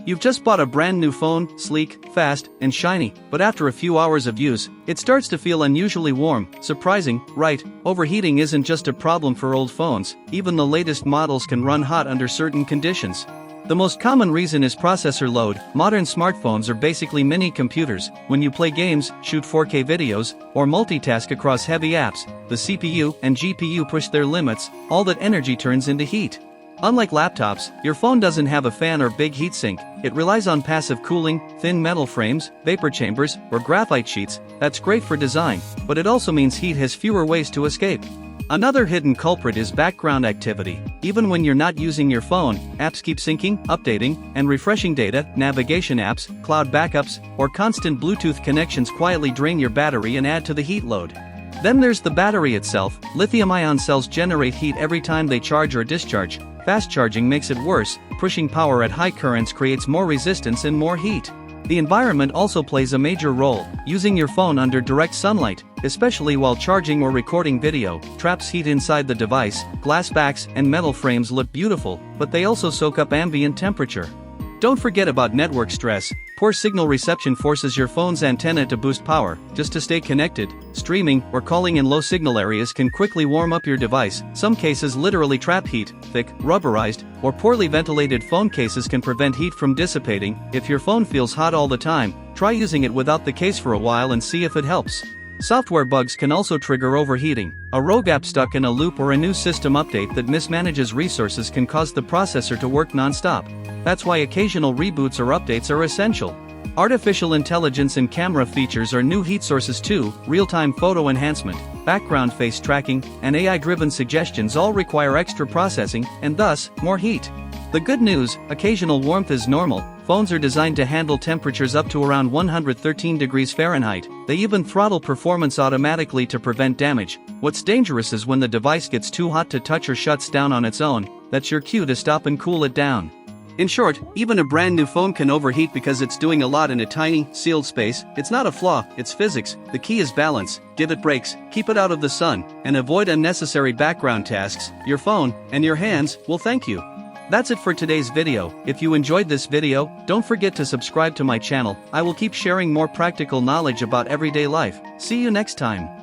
You've just bought a brand new phone, sleek, fast, and shiny, but after a few hours of use, it starts to feel unusually warm. Surprising, right? Overheating isn't just a problem for old phones, even the latest models can run hot under certain conditions. The most common reason is processor load. Modern smartphones are basically mini computers. When you play games, shoot 4K videos, or multitask across heavy apps, the CPU and GPU push their limits. All that energy turns into heat. Unlike laptops, your phone doesn't have a fan or big heatsink. It relies on passive cooling, thin metal frames, vapor chambers, or graphite sheets. That's great for design, but it also means heat has fewer ways to escape. Another hidden culprit is background activity. Even when you're not using your phone, apps keep syncing, updating, and refreshing data. Navigation apps, cloud backups, or constant Bluetooth connections quietly drain your battery and add to the heat load. Then there's the battery itself. Lithium-ion cells generate heat every time they charge or discharge. Fast charging makes it worse. Pushing power at high currents creates more resistance and more heat. The environment also plays a major role. Using your phone under direct sunlight, especially while charging or recording video, traps heat inside the device. Glass backs and metal frames look beautiful, but they also soak up ambient temperature. Don't forget about network stress. Poor signal reception forces your phone's antenna to boost power. Just to stay connected, streaming, or calling in low signal areas can quickly warm up your device. Some cases literally trap heat. Thick, rubberized, or poorly ventilated phone cases can prevent heat from dissipating. If your phone feels hot all the time, try using it without the case for a while and see if it helps. Software bugs can also trigger overheating. A rogue app stuck in a loop or a new system update that mismanages resources can cause the processor to work non-stop. That's why occasional reboots or updates are essential. Artificial intelligence and camera features are new heat sources too. Real-time photo enhancement, background face tracking, and AI-driven suggestions all require extra processing, and thus, more heat. The good news, occasional warmth is normal. Phones are designed to handle temperatures up to around 113 degrees Fahrenheit. They even throttle performance automatically to prevent damage. What's dangerous is when the device gets too hot to touch or shuts down on its own. That's your cue to stop and cool it down. In short, even a brand new phone can overheat because it's doing a lot in a tiny, sealed space. It's not a flaw, it's physics. The key is balance. Give it breaks, keep it out of the sun, and avoid unnecessary background tasks. Your phone, and your hands, will thank you. That's it for today's video. If you enjoyed this video, don't forget to subscribe to my channel. I will keep sharing more practical knowledge about everyday life. See you next time.